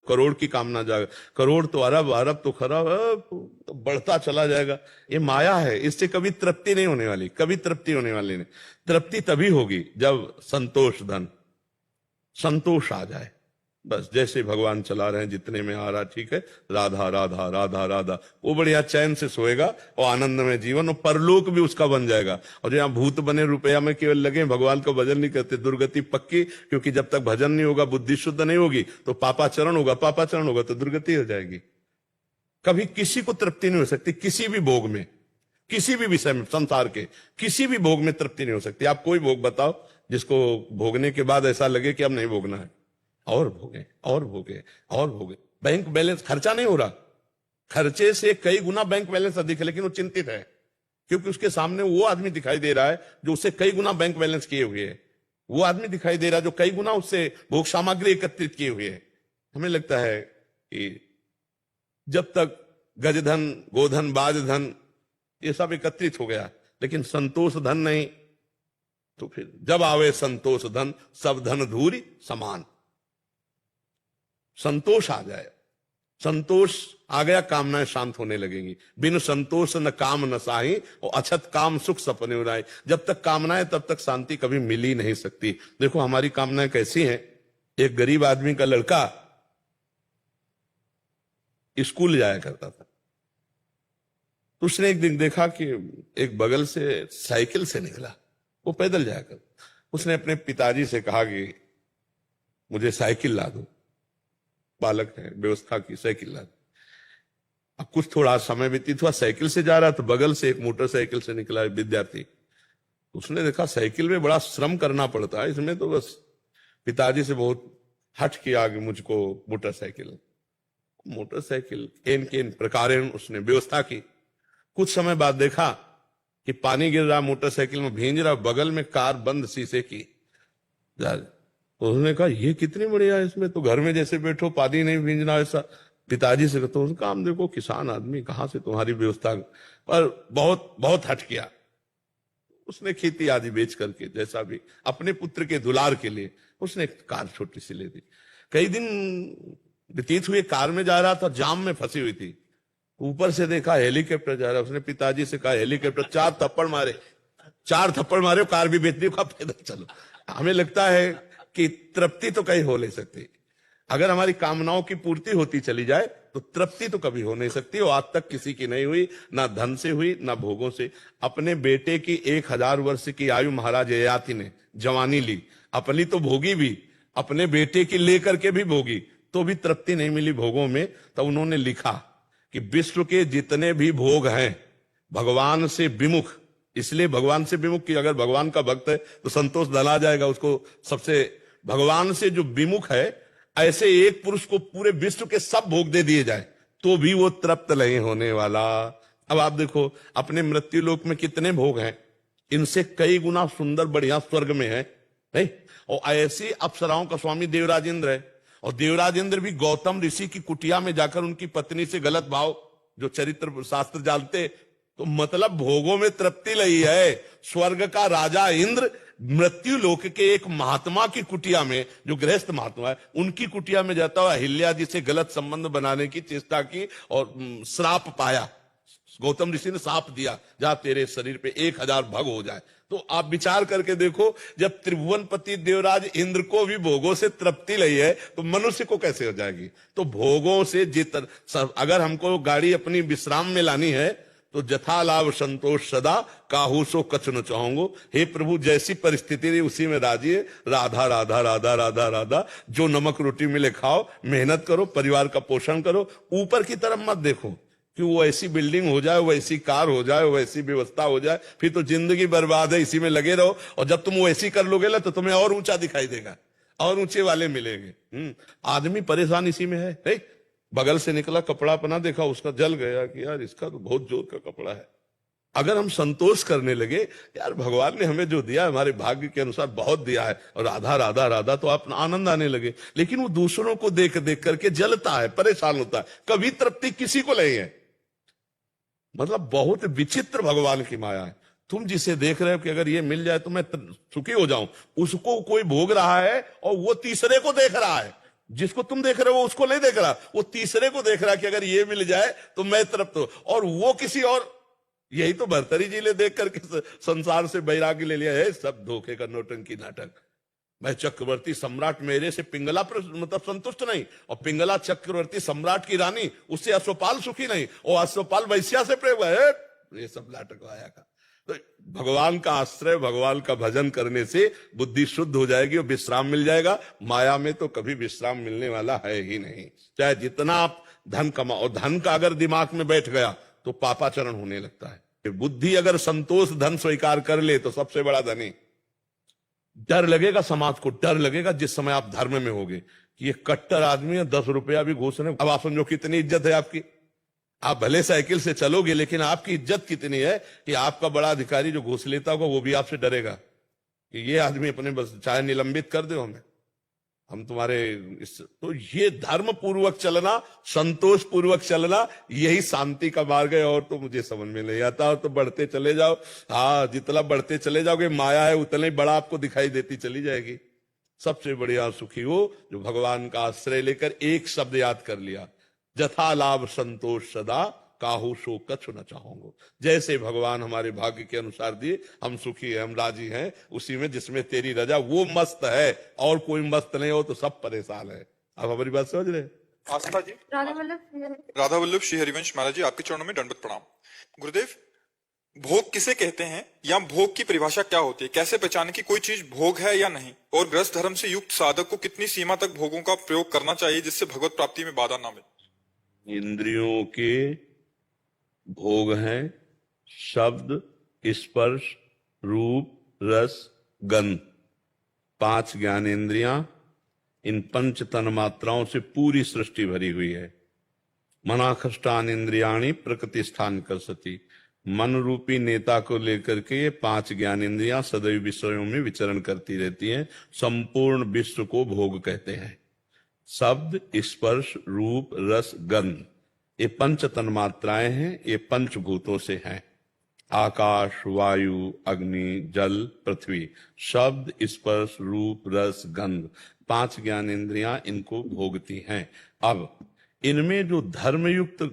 करोड़ की कामना जाएगा, करोड़ तो अरब, अरब तो खरब, तो बढ़ता चला जाएगा। ये माया है, इससे कभी तृप्ति नहीं होने वाली, कभी तृप्ति होने वाली नहीं। तृप्ति तभी होगी जब संतोष धन, संतोष आ जाए। बस जैसे भगवान चला रहे हैं, जितने में आ रहा ठीक है, राधा राधा राधा राधा, वो बढ़िया चैन से सोएगा और आनंद में जीवन, और परलोक भी उसका बन जाएगा। और जो यहाँ भूत बने रुपया में केवल लगे, भगवान को भजन नहीं करते, दुर्गति पक्की। क्योंकि जब तक भजन नहीं होगा, बुद्धि शुद्ध नहीं होगी, तो पापाचरण होगा, पापाचरण होगा तो दुर्गति हो जाएगी। कभी किसी को तृप्ति नहीं हो सकती, किसी भी भोग में, किसी भी विषय में, संसार के किसी भी भोग में तृप्ति नहीं हो सकती। आप कोई भोग बताओ जिसको भोगने के बाद ऐसा लगे कि अब नहीं भोगना है, और भोगे और भोगे और भोगे। बैंक बैलेंस, खर्चा नहीं हो रहा, खर्चे से कई गुना बैंक बैलेंस अधिक है, लेकिन वो चिंतित है क्योंकि उसके सामने वो आदमी दिखाई दे रहा है जो उससे कई गुना बैंक बैलेंस किए हुए है। वो आदमी दिखाई दे रहा है जो कई गुना उससे भोग सामग्री एकत्रित किए हुए है। हमें लगता है कि जब तक गजधन, गोधन, बाजधन ये सब एकत्रित हो गया, लेकिन संतोष धन नहीं, तो फिर जब आवे संतोष धन, सब धन धूरी समान। संतोष आ जाए, संतोष आ गया, कामनाएं शांत होने लगेंगी। बिन संतोष न काम न साही, और अछत काम सुख सपने उड़ाए। जब तक कामनाएं तब तक शांति कभी मिल ही नहीं सकती। देखो हमारी कामनाएं कैसी हैं। एक गरीब आदमी का लड़का स्कूल जाया करता था, तो उसने एक दिन देखा कि एक बगल से साइकिल से निकला, वो पैदल जाया कर। उसने अपने पिताजी से कहा कि मुझे साइकिल ला दो, बालक है, व्यवस्था की, साइकिल ला दो। अब कुछ थोड़ा समय व्यतीत हुआ, साइकिल से जा रहा, तो बगल से एक मोटरसाइकिल से निकला विद्यार्थी। उसने देखा साइकिल में बड़ा श्रम करना पड़ता है, इसमें तो बस पिताजी से बहुत हट किया कि मुझको मोटरसाइकिल केन केन प्रकारेण उसने व्यवस्था की। कुछ समय बाद देखा कि पानी गिर रहा, मोटरसाइकिल में भींज रहा, बगल में कार बंद शीशे की। तो उसने कहा ये कितनी बढ़िया है, इसमें तो घर में जैसे बैठो, पानी नहीं भींजना ऐसा। पिताजी से तो उसका काम देखो, किसान आदमी, कहां से तुम्हारी व्यवस्था, पर बहुत बहुत हट किया। उसने खेती आदि बेच करके जैसा भी अपने पुत्र के दुलार के लिए उसने एक कार छोटी सी ले दी। कई दिन व्यतीत हुए, कार में जा रहा था, जाम में फंसी हुई थी। ऊपर से देखा हेलीकॉप्टर जा रहा है। उसने पिताजी से कहा हेलीकॉप्टर, 4 थप्पड़ मारे, कार भी बेच दी, कहा पैदल चलो। हमें लगता है कि तृप्ति तो कहीं हो नहीं सकती। अगर हमारी कामनाओं की पूर्ति होती चली जाए तो तृप्ति तो कभी हो नहीं सकती, और आज तक किसी की नहीं हुई, ना धन से हुई ना भोगों से। अपने बेटे की 1000 वर्ष की आयु महाराज ययाति ने जवानी ली, अपनी तो भोगी भी, अपने बेटे की लेकर के भी भोगी, तो भी तृप्ति नहीं मिली भोगों में। तो उन्होंने लिखा कि विश्व के जितने भी भोग हैं भगवान से विमुख, इसलिए भगवान से विमुख कि अगर भगवान का भक्त है तो संतोष दला जाएगा उसको। सबसे भगवान से जो विमुख है, ऐसे एक पुरुष को पूरे विश्व के सब भोग दे दिए जाए तो भी वो तृप्त नहीं होने वाला। अब आप देखो अपने मृत्यु लोक में कितने भोग हैं, इनसे कई गुना सुंदर बढ़िया स्वर्ग में है नहीं? और ऐसी अप्सराओं का स्वामी देवराजेंद्र है, और देवराजेंद्र भी गौतम ऋषि की कुटिया में जाकर उनकी पत्नी से गलत भाव, जो चरित्र शास्त्र जानते, तो मतलब भोगों में तृप्ति लई है। स्वर्ग का राजा इंद्र मृत्यु लोक के एक महात्मा की कुटिया में, जो गृहस्थ महात्मा है, उनकी कुटिया में जाता हुआ अहिल्या जी से गलत संबंध बनाने की चेष्टा की और श्राप पाया। गौतम ऋषि ने श्राप दिया, जा तेरे शरीर पे 1000 भग हो जाए। तो आप विचार करके देखो, जब त्रिभुवनपति देवराज इंद्र को भी भोगों से तृप्ति लई है तो मनुष्य को कैसे हो जाएगी। तो भोगों से अगर हमको गाड़ी अपनी विश्राम में लानी है तो जथा लाभ संतोष सदा, काहू सो कछ न चाहूंगो। हे प्रभु, जैसी परिस्थिति रही उसी में राजी है। राधा राधा राधा राधा राधा, जो नमक रोटी मिले खाओ, मेहनत करो, परिवार का पोषण करो, ऊपर की तरफ मत देखो कि वो ऐसी बिल्डिंग हो जाए, वैसी कार हो जाए, वैसी व्यवस्था हो जाए, फिर तो जिंदगी बर्बाद है, इसी में लगे रहो। और जब तुम वैसी कर लोगे ना तो तुम्हें और ऊंचा दिखाई देगा, और ऊंचे वाले मिलेंगे। आदमी परेशान इसी में है। बगल से निकला कपड़ा अपना देखा, उसका जल गया कि यार इसका तो बहुत जोर का कपड़ा है। अगर हम संतोष करने लगे, यार भगवान ने हमें जो दिया हमारे भाग्य के अनुसार बहुत दिया है, और राधा राधा राधा, तो अपना आनंद आने लगे। लेकिन वो दूसरों को देख देख करके जलता है, परेशान होता है, कभी तृप्ति किसी को नहीं है। मतलब बहुत विचित्र भगवान की माया है। तुम जिसे देख रहे हो कि अगर ये मिल जाए तो मैं सुखी हो जाऊं, उसको कोई भोग रहा है और वो तीसरे को देख रहा है। जिसको तुम देख रहे हो उसको नहीं देख रहा, वो तीसरे को देख रहा कि अगर ये मिल जाए तो मैं तृप्त हो, और वो किसी और। यही तो भर्तरी जी ने देख करके संसार से वैराग्य ले लिया है। सब धोखे का नौटंकी नाटक। मैं चक्रवर्ती सम्राट, मेरे से पिंगला पर मतलब संतुष्ट नहीं, और पिंगला चक्रवर्ती सम्राट की रानी, उससे अश्वपाल सुखी नहीं, और अश्वपाल वैश्या से प्रेम है। ये सब नाटक आया का। तो भगवान का आश्रय, भगवान का भजन करने से बुद्धि शुद्ध हो जाएगी और विश्राम मिल जाएगा। माया में तो कभी विश्राम मिलने वाला है ही नहीं। चाहे जितना आप धन कमाओ, और धन का अगर दिमाग में बैठ गया तो पापाचरण होने लगता है। बुद्धि अगर संतोष धन स्वीकार कर ले तो सबसे बड़ा धनी। डर लगेगा समाज को, डर लगेगा जिस समय आप धर्म में होगे कि ये कट्टर आदमी है, 10 रुपया भी घूस रहे। अब आप समझो कितनी इज्जत है आपकी। आप भले साइकिल से चलोगे, लेकिन आपकी इज्जत कितनी है कि आपका बड़ा अधिकारी जो घूस लेता होगा वो भी आपसे डरेगा कि ये आदमी अपने बस चाहे निलंबित कर दो हमें, हम तुम्हारे तो ये धर्म पूर्वक चलना, संतोष पूर्वक चलना, यही शांति का मार्ग है। और तो मुझे समझ में नहीं आता। और तो बढ़ते चले जाओ, हाँ जितना बढ़ते चले जाओगे माया है उतना ही बड़ा आपको दिखाई देती चली जाएगी। सबसे बढ़िया सुखी हो जो भगवान का आश्रय लेकर एक शब्द याद कर लिया, जथा लाभ संतोष सदा, काहू सो कछु न चाहूंगा। जैसे भगवान हमारे भाग्य के अनुसार दिए, हम सुखी हैं, हम राजी हैं उसी में जिसमें तेरी रजा। वो मस्त है और कोई मस्त नहीं हो तो सब परेशान है। आप हमारी बात समझ रहे हैं? आस्था जी, राधा वल्लभ श्री हरिवंश महाराज जी, आपके चरणों में दंडवत प्रणाम। गुरुदेव, भोग किसे कहते हैं या भोग की परिभाषा क्या होती है? कैसे पहचाने कि कोई चीज भोग है या नहीं? और गृहस्थ धर्म से युक्त साधक को कितनी सीमा तक भोगों का प्रयोग करना चाहिए जिससे भगवत प्राप्ति में बाधा ना मिले? इंद्रियों के भोग हैं शब्द, स्पर्श, रूप, रस, गंध। 5 ज्ञानेंद्रियां, इन 5 तन मात्राओं से पूरी सृष्टि भरी हुई है। मनाखष्टान इंद्रियाणी प्रकृतिष्ठान करसती। मन रूपी नेता को लेकर के ये 5 ज्ञानेंद्रियां सदैव विषयों में विचरण करती रहती हैं। संपूर्ण विश्व को भोग कहते हैं। शब्द, स्पर्श, रूप, रस, गंध, ये 5 तन मात्राएं हैं। ये 5 भूतों से हैं। आकाश, वायु, अग्नि, जल, पृथ्वी। शब्द, स्पर्श, रूप, रस, गंध, 5 ज्ञानेंद्रियां इनको भोगती हैं। अब इनमें जो धर्मयुक्त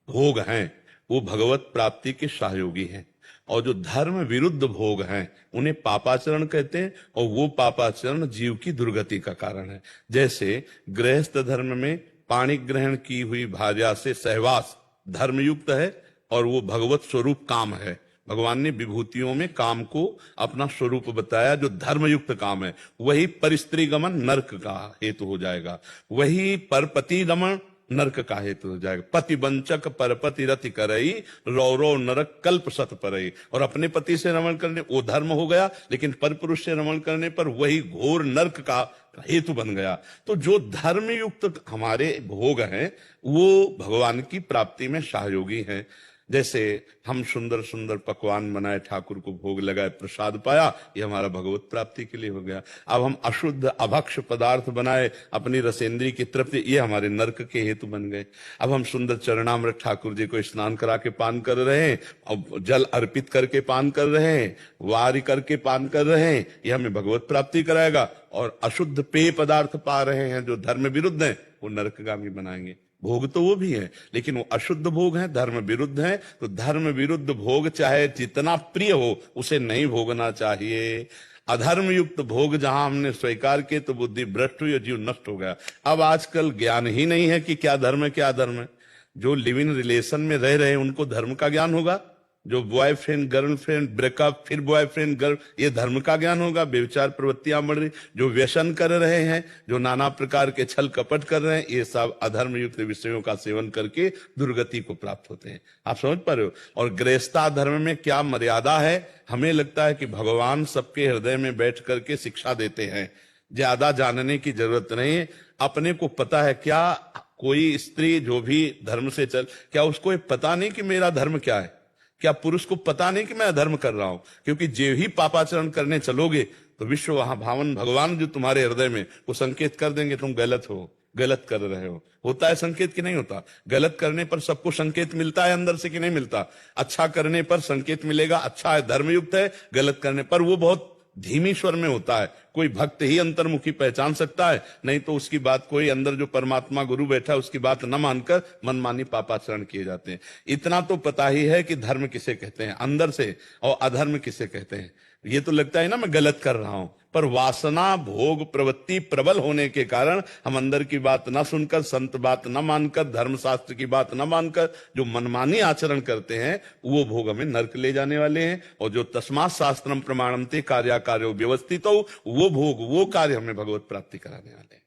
भोग हैं वो भगवत प्राप्ति के सहयोगी हैं, और जो धर्म विरुद्ध भोग हैं उन्हें पापाचरण कहते हैं, और वो पापाचरण जीव की दुर्गति का कारण है। जैसे गृहस्थ धर्म में पाणी ग्रहण की हुई भार्या से सहवास धर्मयुक्त है, और वो भगवत स्वरूप काम है। भगवान ने विभूतियों में काम को अपना स्वरूप बताया जो धर्मयुक्त काम है। वही परिस्त्री गमन नरक का हेतु हो जाएगा, वही परपति रमण नरक का हेतु हो जाएगा। पति वंचक परपति रति करई, रौरव नरक कल्प सत परई। और अपने पति से रमण करने वो धर्म हो गया, लेकिन परपुरुष से रमण करने पर वही घोर नरक का हेतु बन गया। तो जो धर्मयुक्त हमारे भोग हैं वो भगवान की प्राप्ति में सहयोगी हैं। जैसे हम सुंदर सुंदर पकवान बनाए, ठाकुर को भोग लगाए, प्रसाद पाया, ये हमारा भगवत प्राप्ति के लिए हो गया। अब हम अशुद्ध अभक्ष पदार्थ बनाए अपनी रसेंद्री की तृप्ति, ये हमारे नरक के हेतु बन गए। अब हम सुंदर चरणामृत ठाकुर जी को स्नान करा के पान कर रहे हैं, और जल अर्पित करके पान कर रहे हैं, वारी करके पान कर रहे हैं, ये हमें भगवत प्राप्ति कराएगा। और अशुद्ध पेय पदार्थ पा रहे हैं जो धर्म विरुद्ध है, वो नरकगामी बनाएंगे। भोग तो वो भी है, लेकिन वो अशुद्ध भोग है, धर्म विरुद्ध है। तो धर्म विरुद्ध भोग चाहे जितना प्रिय हो उसे नहीं भोगना चाहिए। अधर्म युक्त भोग जहां हमने स्वीकार किए तो बुद्धि भ्रष्ट हुई और जीव नष्ट हो गया। अब आजकल ज्ञान ही नहीं है कि क्या धर्म है क्या अधर्म है। जो लिव इन रिलेशन में रह रहे हैं उनको धर्म का ज्ञान होगा, जो बॉयफ्रेंड गर्लफ्रेंड ब्रेकअप फिर बॉयफ्रेंड गर्ल, ये धर्म का ज्ञान होगा। व्यभिचार प्रवृत्तियां बढ़ रही, जो व्यसन कर रहे हैं, जो नाना प्रकार के छल कपट कर रहे हैं, ये सब अधर्म युक्त विषयों का सेवन करके दुर्गति को प्राप्त होते हैं। आप समझ पा रहे हो? और गृहस्था धर्म में क्या मर्यादा है? हमें लगता है कि भगवान सबके हृदय में बैठ करके शिक्षा देते हैं, ज्यादा जानने की जरूरत नहीं है। अपने को पता है। क्या कोई स्त्री जो भी धर्म से चल, क्या उसको ये पता नहीं कि मेरा धर्म क्या है? क्या पुरुष को पता नहीं कि मैं अधर्म कर रहा हूं? क्योंकि जो ही पापाचरण करने चलोगे तो विश्व वहां भावन भगवान जो तुम्हारे हृदय में वो संकेत कर देंगे तुम गलत हो, गलत कर रहे हो। होता है संकेत कि नहीं होता? गलत करने पर सबको संकेत मिलता है अंदर से कि नहीं मिलता? अच्छा करने पर संकेत मिलेगा, अच्छा है, धर्मयुक्त है। गलत करने पर वो बहुत धीमी स्वर में होता है। कोई भक्त ही अंतर्मुखी पहचान सकता है, नहीं तो उसकी बात कोई अंदर जो परमात्मा गुरु बैठा है उसकी बात न मानकर मनमानी पापाचरण किए जाते हैं। इतना तो पता ही है कि धर्म किसे कहते हैं अंदर से, और अधर्म किसे कहते हैं। ये तो लगता है ना मैं गलत कर रहा हूं, पर वासना भोग प्रवृत्ति प्रबल होने के कारण हम अंदर की बात न सुनकर, संत बात न मानकर, धर्मशास्त्र की बात न मानकर जो मनमानी आचरण करते हैं वो भोग हमें नरक ले जाने वाले हैं। और जो तस्मात् शास्त्रम प्रमाणन्ते कार्याकार्यो व्यवस्थितो, वो भोग वो कार्य हमें भगवत प्राप्ति कराने वाले हैं।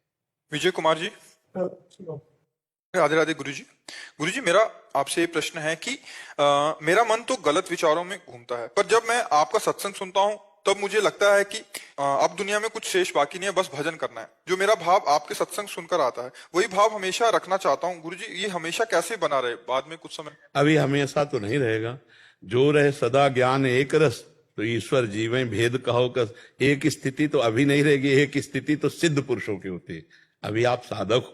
विजय कुमार जी। राधे राधे गुरुजी। गुरुजी, मेरा आपसे ये प्रश्न है कि मेरा मन तो गलत विचारों में घूमता है, पर जब मैं आपका सत्संग सुनता हूँ तब मुझे लगता है कि अब दुनिया में कुछ शेष बाकी नहीं है, बस भजन करना है। जो मेरा भाव आपके सत्संग सुनकर आता है वही भाव हमेशा रखना चाहता हूँ। गुरुजी, ये हमेशा कैसे बना रहे बाद में कुछ समय? अभी हमेशा तो नहीं रहेगा। जो रहे सदा ज्ञान एक रस, तो ईश्वर जीवें भेद कहो कस। एक स्थिति तो अभी नहीं रहेगी, एक स्थिति तो सिद्ध पुरुषों की होती है। अभी आप साधक हो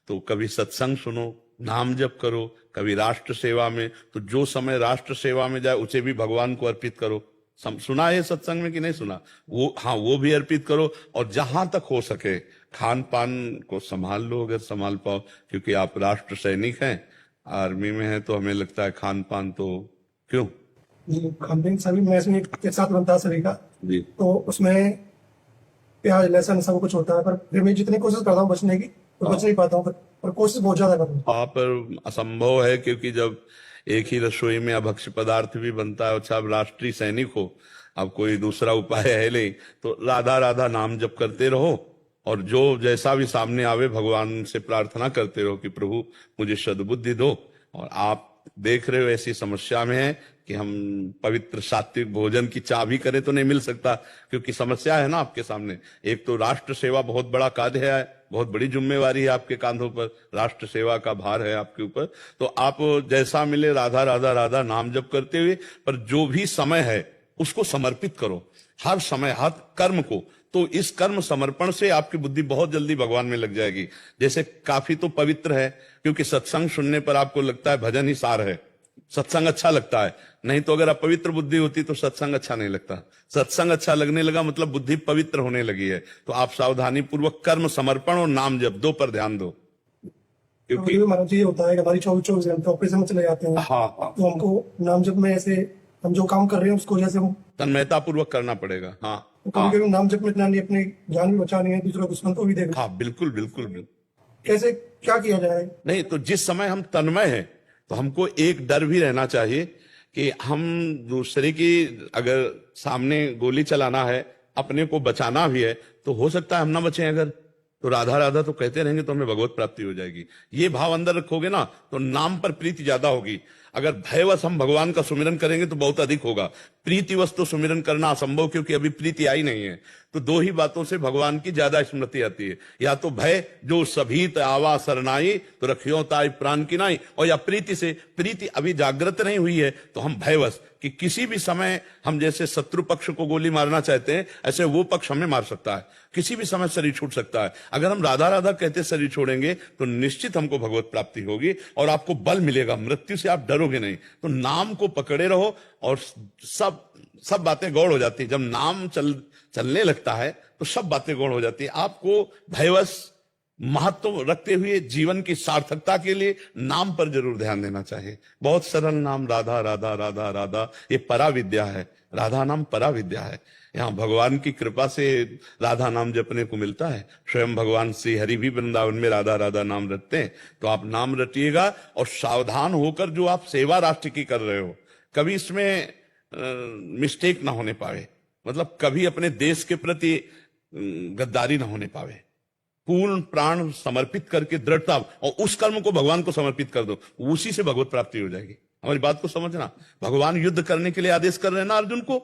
तो कभी सत्संग सुनो, नाम जप करो, कभी राष्ट्र सेवा में, तो जो समय राष्ट्र सेवा में जाए उसे भी भगवान को अर्पित करो। सुना है सत्संग में कि नहीं सुना? वो हाँ, वो भी अर्पित करो। और जहां तक हो सके खान पान को संभाल लो, अगर संभाल पाओ, क्योंकि आप राष्ट्र सैनिक हैं, आर्मी में है, तो हमें लगता है खान पान तो क्यों खान पीन सभी में एक साथ बनता है सभी का जी, तो उसमें प्याज लहसुन सब कुछ होता है, पर फिर मैं जितनी कोशिश करता हूँ बचने की तो बच नहीं पाता हूँ, पर कोशिश बहुत ज्यादा करता हूँ। वहां पर असंभव है, क्योंकि जब एक ही रसोई में अभक्ष्य पदार्थ भी बनता है। अच्छा, अब राष्ट्रीय सैनिक हो, अब कोई दूसरा उपाय है नहीं, तो राधा राधा नाम जप करते रहो, और जो जैसा भी सामने आवे भगवान से प्रार्थना करते रहो कि प्रभु मुझे सद्बुद्धि दो। और आप देख रहे हो ऐसी समस्या में है कि हम पवित्र सात्विक भोजन की चाह भी करें तो नहीं मिल सकता, क्योंकि समस्या है ना आपके सामने। एक तो राष्ट्र सेवा बहुत बड़ा कार्य है, बहुत बड़ी जिम्मेवारी है आपके कांधों पर, राष्ट्र सेवा का भार है आपके ऊपर। तो आप जैसा मिले राधा राधा राधा नाम जप करते हुए, पर जो भी समय है उसको समर्पित करो, हर समय हर कर्म को। तो इस कर्म समर्पण से आपकी बुद्धि बहुत जल्दी भगवान में लग जाएगी। जैसे काफी तो पवित्र है, क्योंकि सत्संग सुनने पर आपको लगता है भजन ही सार है, सत्संग अच्छा लगता है। नहीं तो अगर अपवित्र बुद्धि होती तो सत्संग अच्छा नहीं लगता। सत्संग अच्छा लगने लगा मतलब बुद्धि पवित्र होने लगी है। तो आप सावधानी पूर्वक कर्म समर्पण और नाम जप दो पर ध्यान दो, क्योंकि महाराज जी ये होता है कि हमारी 24 घंटे ऑपरेशन में चले जाते हैं। हाँ, तो हमको नाम जप में ऐसे हम जो काम कर रहे हैं उसको जैसे हम तन्मयता पूर्वक करना पड़ेगा। हाँ कभी कभी नाम जप में इतना नहीं, अपने जान भी बचानी है, दूसरा दुश्मन को भी देखना। हाँ, बिल्कुल बिल्कुल बिल्कुल। कैसे क्या किया जाए? नहीं तो जिस समय हम तन्मय हैं तो हमको एक डर भी रहना चाहिए कि हम दूसरे की अगर सामने गोली चलाना है, अपने को बचाना भी है, तो हो सकता है हम ना बचें। अगर तो राधा राधा तो कहते रहेंगे तो हमें भगवत प्राप्ति हो जाएगी। ये भाव अंदर रखोगे ना तो नाम पर प्रीति ज्यादा होगी। अगर भयवश हम भगवान का सुमिरन करेंगे तो बहुत अधिक होगा। प्रीतिवश तो सुमिरन करना असंभव, क्योंकि अभी प्रीति आई नहीं है। तो दो ही बातों से भगवान की ज्यादा स्मृति आती है, या तो भय जो सभीत आवा सरनाई तो रखियो ताई प्राण की नाई, और या प्रीति से, प्रीति अभी जागृत नहीं हुई है तो हम भयवश कि किसी भी समय हम जैसे शत्रु पक्ष को गोली मारना चाहते हैं ऐसे वो पक्ष हमें मार सकता है, किसी भी समय शरीर छूट सकता है। अगर हम राधा राधा कहते शरीर छोड़ेंगे तो निश्चित हमको भगवत प्राप्ति होगी और आपको बल मिलेगा, मृत्यु से आप डरोगे नहीं। तो नाम को पकड़े रहो और सब बातें गौड़ हो जाती है। जब नाम चलने लगता है तो सब बातें गौड़ हो जाती है। आपको भयवश महत्व रखते हुए जीवन की सार्थकता के लिए नाम पर जरूर ध्यान देना चाहिए। बहुत सरल नाम राधा राधा राधा राधा, ये पराविद्या है। राधा नाम पराविद्या है। यहाँ भगवान की कृपा से राधा नाम जपने को मिलता है। स्वयं भगवान श्री हरि भी वृंदावन में राधा राधा नाम रटते हैं। तो आप नाम रटिएगा और सावधान होकर जो आप सेवा राष्ट्र की कर रहे हो, कभी इसमें मिस्टेक ना होने पावे, मतलब कभी अपने देश के प्रति गद्दारी ना होने पावे। पूर्ण प्राण समर्पित करके दृढ़ता, और उस कर्म को भगवान को समर्पित कर दो, उसी से भगवत प्राप्ति हो जाएगी। हमारी बात को समझना। भगवान युद्ध करने के लिए आदेश कर रहे हैं ना अर्जुन को,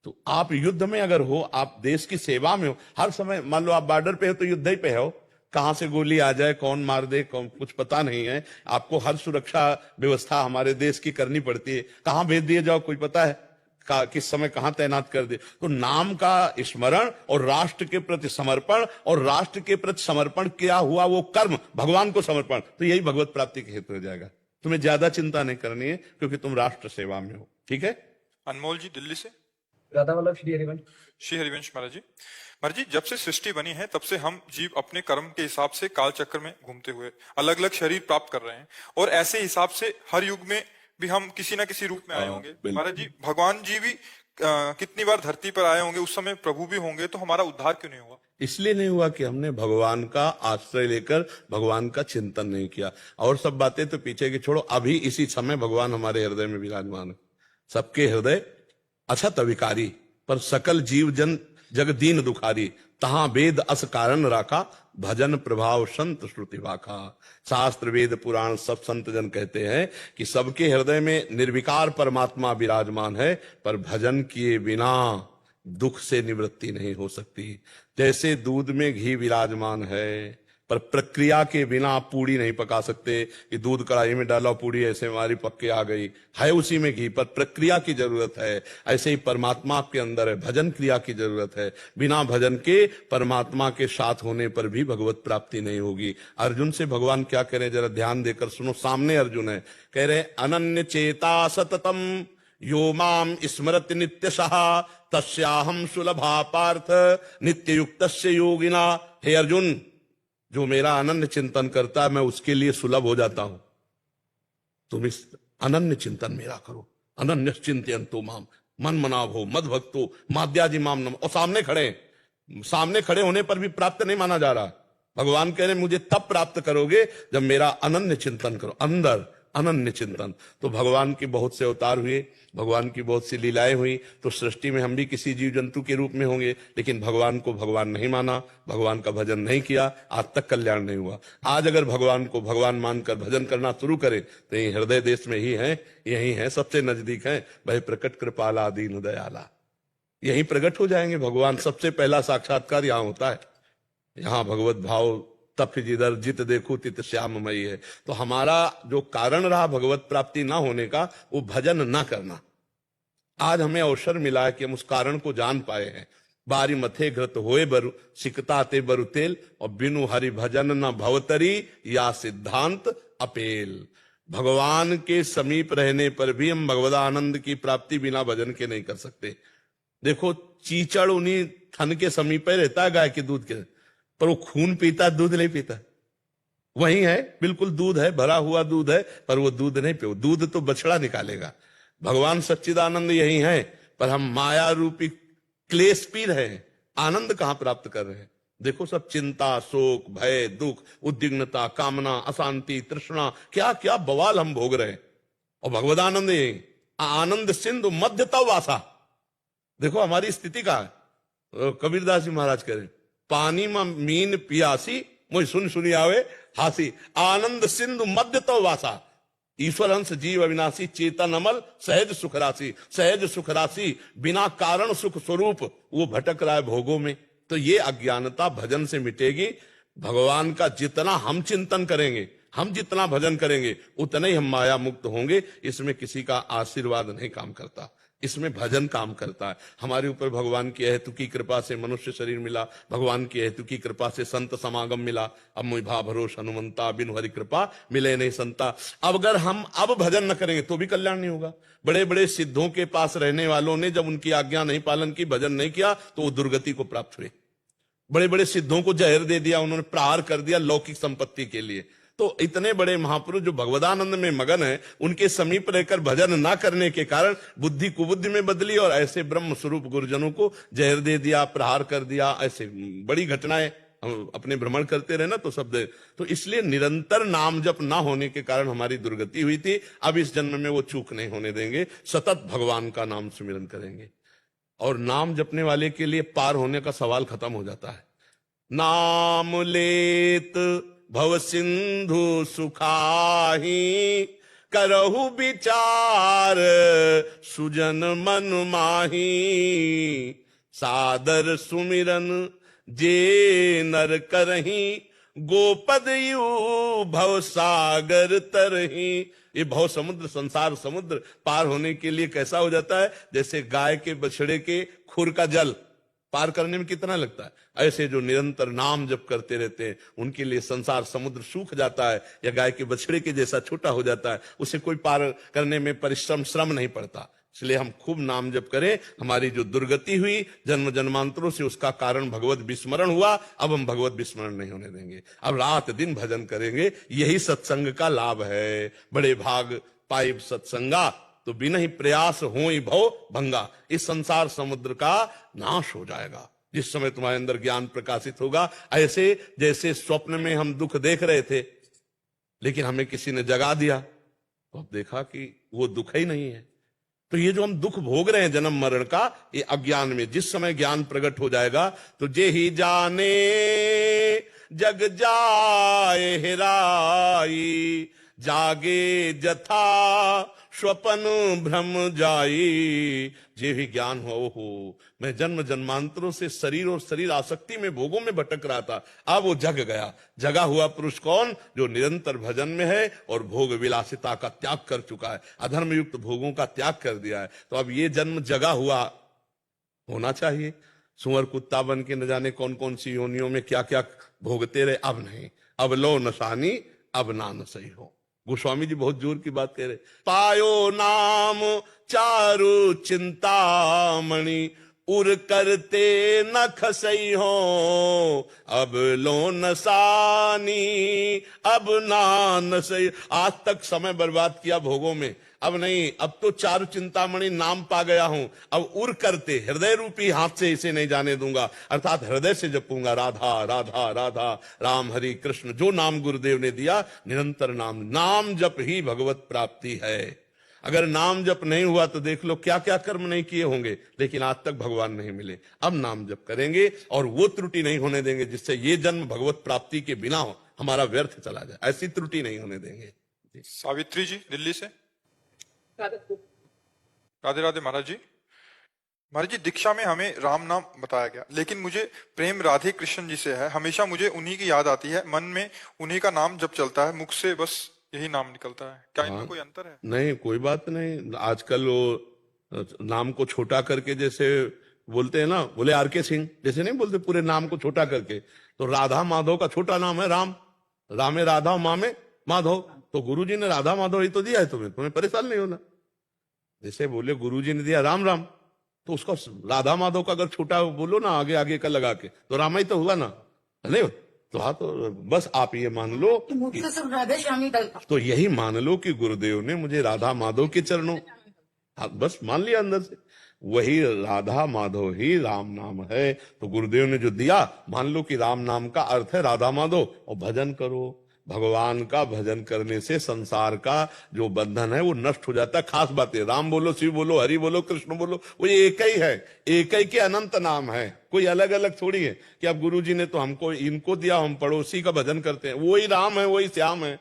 तो आप युद्ध में अगर हो, आप देश की सेवा में हो, हर समय मान लो आप बॉर्डर पे हो तो युद्ध ही पे हो, कहां से गोली आ जाए, कौन मार दे, कौन, कुछ पता नहीं है। आपको हर सुरक्षा व्यवस्था हमारे देश की करनी पड़ती है। कहां भेज दिए जाओ कोई पता है, किस समय कहां तैनात कर दे। तो नाम का स्मरण और राष्ट्र के प्रति समर्पण, और राष्ट्र के प्रति समर्पण किया हुआ वो कर्म भगवान को समर्पण, तो यही भगवत प्राप्ति के हेतु हो जाएगा। तुम्हें ज्यादा चिंता नहीं करनी है, क्योंकि तुम राष्ट्र सेवा में हो। ठीक है। अनमोल जी दिल्ली से। राधा वल्लभ श्री हरिवंश। श्री हरिवंश महाराज जी, महाराज जी, जब से सृष्टि बनी है तब से हम जीव अपने कर्म के हिसाब से काल चक्र में घूमते हुए अलग अलग शरीर प्राप्त कर रहे हैं, और ऐसे हिसाब से हर युग में भी हम किसी ना किसी रूप में आए होंगे। महाराज जी, भगवान जी भी कितनी बार धरती पर आए होंगे, उस समय प्रभु भी होंगे, तो हमारा उद्धार क्यों नहीं हुआ? इसलिए नहीं हुआ कि हमने भगवान का आश्रय लेकर भगवान का चिंतन नहीं किया। और सब बातें तो पीछे की छोड़ो, अभी इसी समय भगवान हमारे हृदय में विराजमान है। सबके हृदय अछत अविकारी, पर सकल जीव जन जग दीन दुखारी। तहां वेद अस कारण राखा, भजन प्रभाव संत श्रुति वाखा। शास्त्र वेद पुराण सब संत जन कहते हैं कि सबके हृदय में निर्विकार परमात्मा विराजमान है, पर भजन किए बिना दुख से निवृत्ति नहीं हो सकती। जैसे दूध में घी विराजमान है, पर प्रक्रिया के बिना आप पूड़ी नहीं पका सकते कि दूध कढ़ाई में डाला पूड़ी ऐसे हमारी पक के आ गई, है उसी में घी, पर प्रक्रिया की जरूरत है। ऐसे ही परमात्मा आपके अंदर है, भजन क्रिया की जरूरत है। बिना भजन के परमात्मा के साथ होने पर भी भगवत प्राप्ति नहीं होगी। अर्जुन से भगवान क्या कह रहे हैं, जरा ध्यान देकर सुनो। सामने अर्जुन है, कह रहे अनन्य चेता सततम यो माम स्मरति नित्यशः तस्याहम सुलभा पार्थ नित्य युक्तस्य योगिना। हे अर्जुन, जो मेरा अनन्य चिंतन करता है मैं उसके लिए सुलभ हो जाता हूं। तुम इस अनन्य चिंतन मेरा करो। अनन्य चिंतयन्तो माम मन मनाव हो मद भक्तो माद्याजी माम नम। और सामने खड़े होने पर भी प्राप्त नहीं माना जा रहा। भगवान कह रहे मुझे तब प्राप्त करोगे जब मेरा अनन्य चिंतन करो। अंदर अनन्य चिंतन। तो भगवान के बहुत से अवतार हुए, भगवान की बहुत सी लीलाएं हुई, तो सृष्टि में हम भी किसी जीव जंतु के रूप में होंगे, लेकिन भगवान को भगवान नहीं माना, भगवान का भजन नहीं किया, आज तक कल्याण नहीं हुआ। आज अगर भगवान को भगवान मानकर भजन करना शुरू करें तो ये हृदय देश में ही है, यही है, सबसे नजदीक है। भाई प्रकट कृपाला दीन दयाला, यही प्रकट हो जाएंगे भगवान। सबसे पहला साक्षात्कार यहाँ होता है। यहाँ भगवत भाव तप जिधर जित देखो तित श्याममयी है। तो हमारा जो कारण रहा भगवत प्राप्ति ना होने का, वो भजन ना करना। आज हमें अवसर मिला है कि हम उस कारण को जान पाए हैं। बारी मथे घृत होए बरु सिकता ते बरु तेल, और बिनु हरि भजन न भवतरी या सिद्धांत अपेल। भगवान के समीप रहने पर भी हम भगवदानंद की प्राप्ति बिना भजन के नहीं कर सकते। देखो, चीचड़ उन्हीं थन के समीप ही रहता है गाय के दूध के, पर वो खून पीता, दूध नहीं पीता। वही है, बिल्कुल दूध है, भरा हुआ दूध है, पर वो दूध नहीं पियो। दूध तो बछड़ा निकालेगा। भगवान सच्चिदानंद यही है, पर हम माया रूपी क्लेश पी रहे हैं। आनंद कहां प्राप्त कर रहे हैं? देखो, सब चिंता, शोक, भय, दुख, उद्विग्नता, कामना, अशांति, तृष्णा, क्या क्या बवाल हम भोग रहे हैं। और भगवदानंद यही आनंद सिंधु मध्य तव वासा। देखो हमारी स्थिति का है। कबीरदास जी महाराज कह रहे पानी में मीन पियासी मुझे सुनी आवे हासी, आनंद सिंधु मध्य तो वासा। ईश्वर अंश जीव अविनाशी चेतन अमल सहज सुख राशि। सहज सुख राशि बिना कारण सुख स्वरूप वो भटक रहा है भोगों में। तो ये अज्ञानता भजन से मिटेगी। भगवान का जितना हम चिंतन करेंगे, हम जितना भजन करेंगे, उतना ही हम माया मुक्त होंगे। इसमें किसी का आशीर्वाद नहीं काम करता, इसमें भजन काम करता है। हमारे ऊपर भगवान की हेतु की कृपा से मनुष्य शरीर मिला, भगवान की हेतु की कृपा से संत समागम मिला। अब मुझा भरोस हनुमंता, बिनु हरि कृपा मिले नहीं संता। अब अगर हम अब भजन न करेंगे तो भी कल्याण नहीं होगा। बड़े बड़े सिद्धों के पास रहने वालों ने जब उनकी आज्ञा नहीं पालन की, भजन नहीं किया, तो वो दुर्गति को प्राप्त हुए। बड़े बड़े सिद्धों को जहर दे दिया, उन्होंने प्रहार कर दिया लौकिक संपत्ति के लिए। तो इतने बड़े महापुरुष जो भगवदानंद में मगन है, उनके समीप रहकर भजन ना करने के कारण बुद्धि कुबुद्धि में बदली और ऐसे ब्रह्म स्वरूप गुरुजनों को जहर दे दिया, प्रहार कर दिया। ऐसे बड़ी घटनाएं हम अपने भ्रमण करते रहे ना, तो शब्द तो इसलिए निरंतर नाम जप ना होने के कारण हमारी दुर्गति हुई थी। अब इस जन्म में वो चूक नहीं होने देंगे, सतत भगवान का नाम सुमिरन करेंगे। और नाम जपने वाले के लिए पार होने का सवाल खत्म हो जाता है। नाम लेत भव सिंधु सुखाही, करहु विचार सुजन मन माही। सादर सुमिरन जे नर करही, गोपद यू भव सागर तरही। ये भव समुद्र, संसार समुद्र पार होने के लिए कैसा हो जाता है? जैसे गाय के बछड़े के खुर का जल पार करने में कितना लगता है, ऐसे जो निरंतर नाम जप करते रहते हैं उनके लिए संसार समुद्र सूख जाता है, या गाय के बछड़े के जैसा छोटा हो जाता है। उसे कोई पार करने में परिश्रम श्रम नहीं पड़ता। इसलिए हम खूब नाम जप करें। हमारी जो दुर्गति हुई जन्म जन्मांतरों से, उसका कारण भगवत विस्मरण हुआ। अब हम भगवत विस्मरण नहीं होने देंगे, अब रात दिन भजन करेंगे। यही सत्संग का लाभ है। बड़े भाग पाइब सत्संगा, तो बिना ही प्रयास हो ही भव भंगा। इस संसार समुद्र का नाश हो जाएगा जिस समय तुम्हारे अंदर ज्ञान प्रकाशित होगा। ऐसे जैसे स्वप्न में हम दुख देख रहे थे, लेकिन हमें किसी ने जगा दिया, तो अब देखा कि वो दुख ही नहीं है। तो ये जो हम दुख भोग रहे हैं जन्म मरण का, ये अज्ञान में, जिस समय ज्ञान प्रकट हो जाएगा तो जे ही जाने जग जाए हेराई, जागे जथा स्वपन भ्रम जाई। जे भी ज्ञान हो मैं जन्म जन्मांतरों से शरीर और शरीर आसक्ति में, भोगों में भटक रहा था, अब वो जग गया। जगा हुआ पुरुष कौन? जो निरंतर भजन में है और भोग विलासिता का त्याग कर चुका है, अधर्म युक्त भोगों का त्याग कर दिया है। तो अब ये जन्म जगा हुआ होना चाहिए। सुअर कुत्ता बन के न जाने कौन कौन सी योनियों में क्या क्या भोगते रहे, अब नहीं। अब लो नशानी अब ना न सही हो। गोस्वामी जी बहुत जोर की बात कह रहे। पायो नाम चारु चिंतामणि, उर करते न खसई हो, अब लो नसानी अब ना न सही। आज तक समय बर्बाद किया भोगों में, अब नहीं, अब तो चारु चिंतामणि नाम पा गया हूं। अब उर करते, हृदय रूपी हाथ से इसे नहीं जाने दूंगा, अर्थात हृदय से जपूंगा राधा राधा राधा, राम हरि कृष्ण। जो नाम गुरुदेव ने दिया, निरंतर नाम, नाम जप ही भगवत प्राप्ति है। अगर नाम जप नहीं हुआ तो देख लो क्या क्या कर्म नहीं किए होंगे, लेकिन आज तक भगवान नहीं मिले। अब नाम जप करेंगे और वो त्रुटि नहीं होने देंगे जिससे ये जन्म भगवत प्राप्ति के बिना हो हमारा व्यर्थ चला जाए। ऐसी त्रुटि नहीं होने देंगे। सावित्री जी दिल्ली से। राधे राधे महाराज जी। महाराज जी, दीक्षा में हमें राम नाम बताया गया, लेकिन मुझे प्रेम राधे कृष्ण जी से है। हमेशा मुझे उन्हीं की याद आती है, मन में उन्हीं का नाम जब चलता है, मुख से बस यही नाम निकलता है। क्या इनमें कोई अंतर है? नहीं, कोई बात नहीं। आजकल वो नाम को छोटा करके जैसे बोलते हैं ना, बोले आर के सिंह, जैसे नहीं बोलते पूरे नाम को छोटा करके, तो राधा माधव का छोटा नाम है राम। रामे राधा, मामे माधव। तो गुरुजी ने राधा माधव ही तो दिया है तुम्हें, तुम्हें परेशान नहीं होना। जैसे बोले गुरुजी ने दिया राम राम, तो उसका राधा माधव का अगर छोटा बोलो ना आगे आगे का लगा के, तो रामा ही तो हुआ ना, नहीं? तो हाँ, तो बस आप ये मान लो कि, तो यही मान लो कि गुरुदेव ने मुझे राधा माधव के चरणों, बस मान लिया अंदर से, वही राधा माधव ही राम नाम है। तो गुरुदेव ने जो दिया, मान लो कि राम नाम का अर्थ है राधा माधव, और भजन करो। भगवान का भजन करने से संसार का जो बंधन है वो नष्ट हो जाता है। खास बात है, राम बोलो, शिव बोलो, हरि बोलो, कृष्ण बोलो, वो एक ही है, एक ही के अनंत नाम है, कोई अलग अलग थोड़ी है कि अब गुरुजी ने तो हमको इनको दिया, हम पड़ोसी का भजन करते हैं। वही राम है, वही श्याम है,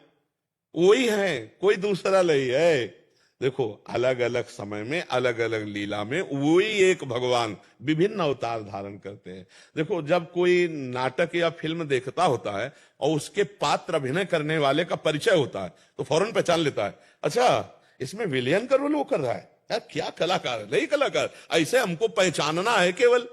वही है, कोई दूसरा नहीं है। देखो, अलग अलग समय में अलग अलग लीला में वही एक भगवान विभिन्न अवतार धारण करते हैं। देखो, जब कोई नाटक या फिल्म देखता होता है और उसके पात्र अभिनय करने वाले का परिचय होता है, तो फौरन पहचान लेता है, अच्छा इसमें विलियन का रोल वो कर रहा है, यार क्या कलाकार है, नहीं कलाकार। ऐसे हमको पहचानना है केवल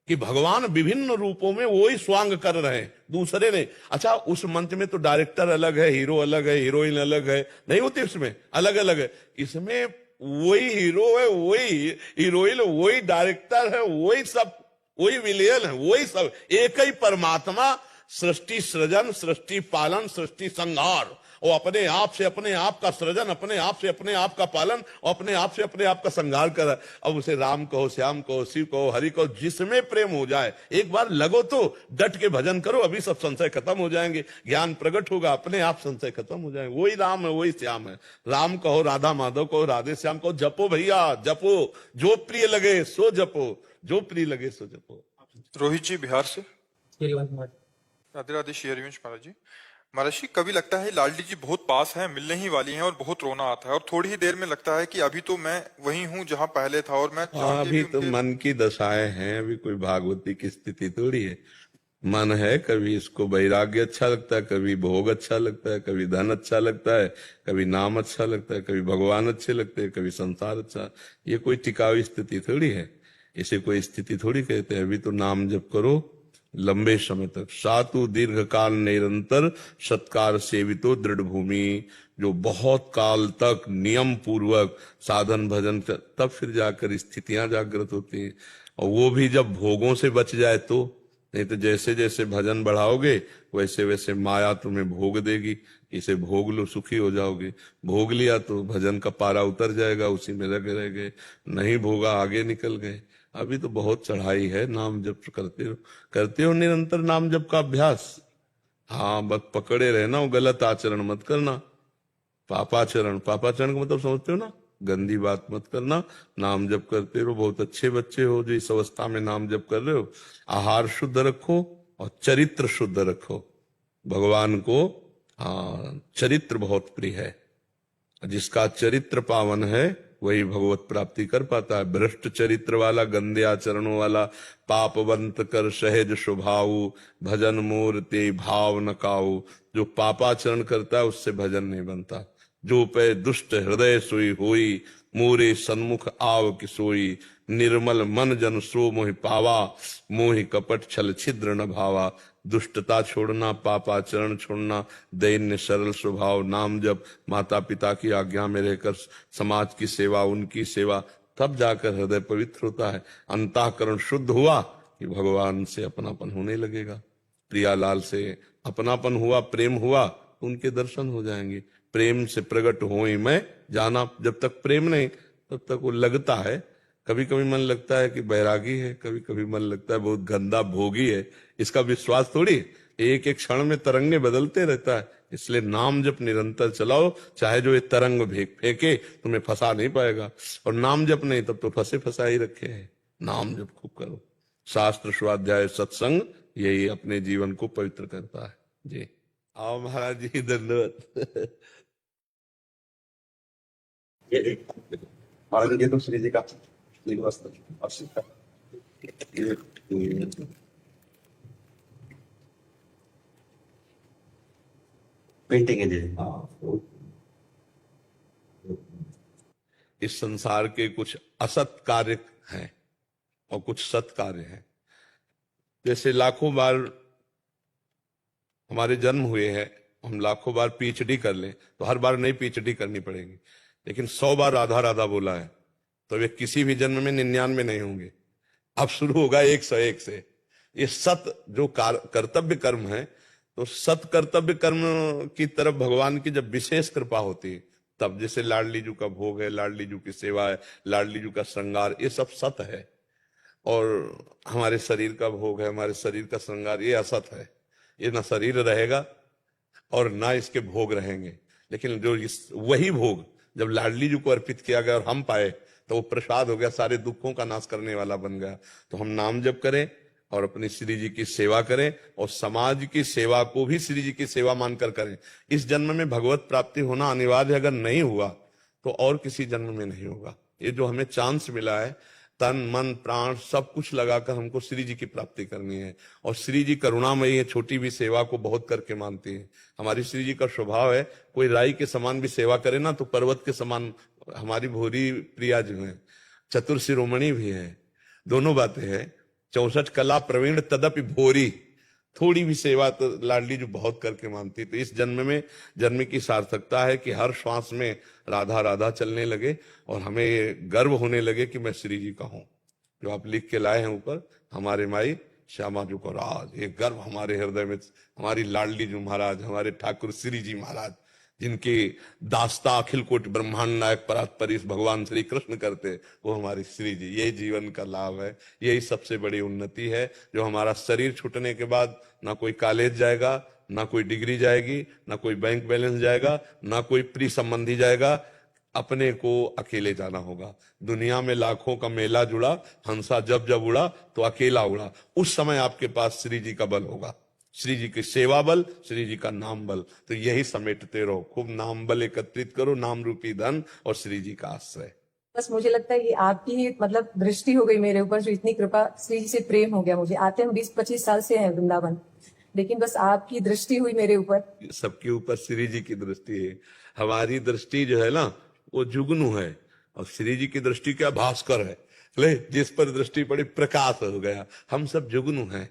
कि भगवान विभिन्न रूपों में वही स्वांग कर रहे हैं, दूसरे नहीं। अच्छा, उस मंच में तो डायरेक्टर अलग है, हीरो अलग है, हीरोइन अलग है, नहीं होती उसमें, अलग अलग है। इसमें वही हीरो है, वही हीरोइन, वही डायरेक्टर है, वही सब, वही विलेन है, वही सब, एक ही परमात्मा सृष्टि सृजन, सृष्टि पालन, सृष्टि संहार, वो अपने आप से अपने आप का सृजन, अपने आप से अपने आप का पालन और अपने आप से अपने आप का संहार कर। अब उसे राम कहो, श्याम कहो, शिव कहो, हरि कहो, जिसमें प्रेम हो जाए, एक बार लगो तो डट के भजन करो, अभी सब संशय खत्म हो जाएंगे, ज्ञान प्रकट होगा, अपने आप संशय खत्म हो जाएंगे। वही राम है, वही श्याम है। राम कहो, राधा माधव कहो, राधे श्याम कहो, जपो भैया जपो, जो प्रिय लगे सो जपो, जो प्रिय लगे सो जपो। रोहित जी बिहार से। राधे राधे श्री हरिवंश महाराज जी। महाराज जी, कभी लगता है लाडली जी बहुत पास हैं, मिलने ही वाली हैं और बहुत रोना आता है, और थोड़ी ही देर में लगता है कि अभी तो मैं वही हूँ जहाँ पहले था, और मैं अभी तो मन की दशाएं हैं, अभी कोई भागवती की स्थिति थोड़ी है। मन है, कभी इसको वैराग्य अच्छा लगता है, कभी भोग अच्छा लगता है, कभी धन अच्छा लगता है, कभी नाम अच्छा लगता है, कभी भगवान अच्छे लगते हैं, कभी संसार अच्छा। ये कोई टिकाऊ स्थिति थोड़ी है, इसे कोई स्थिति थोड़ी कहते हैं। अभी तो नाम जप करो लंबे समय तक। सातु दीर्घ काल निरंतर सत्कार सेवितो दृढ़ भूमि, जो बहुत काल तक नियम पूर्वक साधन भजन तब फिर जाकर स्थितियां जागृत होती हैं। और वो भी जब भोगों से बच जाए तो, नहीं तो जैसे जैसे भजन बढ़ाओगे वैसे वैसे माया तुम्हें भोग देगी, इसे भोग लो सुखी हो जाओगे। भोग लिया तो भजन का पारा उतर जाएगा, उसी में लगे रह गए, नहीं भोगा आगे निकल गए। अभी तो बहुत चढ़ाई है, नाम जप करते हो निरंतर नाम जप का अभ्यास। हाँ बस पकड़े रहना, वो गलत आचरण मत करना। पापाचरण का मतलब समझते हो ना, गंदी बात मत करना। नाम जप करते रहो, बहुत अच्छे बच्चे हो जो इस अवस्था में नाम जप कर रहे हो। आहार शुद्ध रखो और चरित्र शुद्ध रखो। भगवान को चरित्र बहुत प्रिय है, जिसका चरित्र पावन है वही भगवत प्राप्ति कर पाता है। भ्रष्ट चरित्र वाला, गंदे आचरणों वाला, पापवंत कर सहज स्वभाव, भजन मोर ते भाव न काऊ, जो पापाचरण करता है उससे भजन नहीं बनता। जो पे दुष्ट हृदय सोई होई, मोरे सन्मुख आव कि सोई, निर्मल मन जन सो मोहि पावा, मोहि कपट छल छिद्र न भावा। दुष्टता छोड़ना, पापाचरण छोड़ना, दैन्य सरल स्वभाव, नाम जप, माता पिता की आज्ञा में रहकर समाज की सेवा, उनकी सेवा, तब जाकर हृदय पवित्र होता है। अंतःकरण शुद्ध हुआ कि भगवान से अपनापन होने लगेगा। प्रियालाल से अपनापन हुआ, प्रेम हुआ, उनके दर्शन हो जाएंगे। प्रेम से प्रकट होई मैं जाना, जब तक प्रेम नहीं तब तक वो लगता है। कभी कभी मन लगता है कि बैरागी है, कभी कभी मन लगता है बहुत गंदा भोगी है। इसका विश्वास थोड़ी, एक एक क्षण में तरंगे बदलते रहता है। इसलिए नाम जप निरंतर चलाओ, चाहे जो ये तरंग फेंके तुम्हें फंसा नहीं पाएगा। और नाम जप नहीं तब तो फंसे फंसा ही रखे हैं। नाम जप खूब करो, शास्त्र स्वाध्याय सत्संग, यही अपने जीवन को पवित्र करता है। जी आओ महाराज जी, धन्यवाद। महाराज ये तो श्री जी का पेंटिंग है जी। इस संसार के कुछ असत कार्य हैं और कुछ सत कार्य हैं। जैसे लाखों बार हमारे जन्म हुए हैं, हम लाखों बार पीएचडी कर लें तो हर बार नई पीएचडी करनी पड़ेगी। लेकिन 100 बार राधा राधा बोला है तो वे किसी भी जन्म में 99 नहीं होंगे। अब शुरू होगा 101 से। ये सत जो कर्तव्य कर्म है, तो सत कर्तव्य कर्म की तरफ भगवान की जब विशेष कृपा होती है तब, जैसे लाडली जू का भोग है, लाडली जू की सेवा है, लाडली जू का श्रृंगार, ये सब सत है। और हमारे शरीर का भोग है, हमारे शरीर का श्रृंगार, ये असत है। ये ना शरीर रहेगा और ना इसके भोग रहेंगे। लेकिन जो वही भोग जब लाडली जी को अर्पित किया गया और हम पाए तो वो प्रसाद हो गया, सारे दुखों का नाश करने वाला बन गया। तो हम नाम जप करें और अपनी श्री जी की सेवा करें, और समाज की सेवा को भी श्री जी की सेवा मानकर करें। इस जन्म में भगवत प्राप्ति होना अनिवार्य, अगर नहीं हुआ तो और किसी जन्म में नहीं होगा। ये जो हमें चांस मिला है, तन मन प्राण सब कुछ लगाकर हमको श्री जी की प्राप्ति करनी है। और श्री जी करुणामयी है, छोटी भी सेवा को बहुत करके मानती है। हमारी श्री जी का स्वभाव है, कोई राई के समान भी सेवा करे ना तो पर्वत के समान। हमारी भोरी प्रिया जो है, चतुर शिरोमणि भी है, दोनों बातें हैं। 64 कला प्रवीण तदपि भोरी, थोड़ी भी सेवा तो लाडली जो बहुत करके मानती। तो इस जन्म में जन्म की सार्थकता है कि हर श्वास में राधा राधा चलने लगे और हमें ये गर्व होने लगे कि मैं श्री जी का हूं। जो आप लिख के लाए हैं ऊपर, हमारे माई श्यामा जी को राज, ये गर्व हमारे हृदय में। हमारी लाडली जी महाराज, हमारे ठाकुर श्री जी महाराज, जिनकी दास्ता अखिल कोट ब्रह्मांड नायक परात्परीश भगवान श्री कृष्ण करते, वो हमारी श्री जी। यही जीवन का लाभ है, यही सबसे बड़ी उन्नति है। जो हमारा शरीर छूटने के बाद ना कोई कॉलेज जाएगा, ना कोई डिग्री जाएगी, ना कोई बैंक बैलेंस जाएगा, ना कोई प्रिय संबंधी जाएगा, अपने को अकेले जाना होगा। दुनिया में लाखों का मेला जुड़ा, हंसा जब जब उड़ा तो अकेला उड़ा। उस समय आपके पास श्री जी का बल होगा, श्री जी की सेवा बल, श्री जी का नाम बल। तो यही समेटते रहो, खूब नाम बल एकत्रित करो, नाम रूपी धन और श्री जी का आश्रय। बस मुझे लगता है कि आपकी ही मतलब दृष्टि हो गई मेरे ऊपर, जो इतनी कृपा, श्री जी से प्रेम हो गया मुझे। आते हम 20-25 साल से हैं वृंदावन, लेकिन बस आपकी दृष्टि हुई मेरे ऊपर। सबके ऊपर श्री जी की दृष्टि है। हमारी दृष्टि जो है ना वो जुगनू है, और श्री जी की दृष्टि क्या, भास्कर है। ले जिस पर दृष्टि पड़ी प्रकाश हो गया। हम सब जुगनू हैं,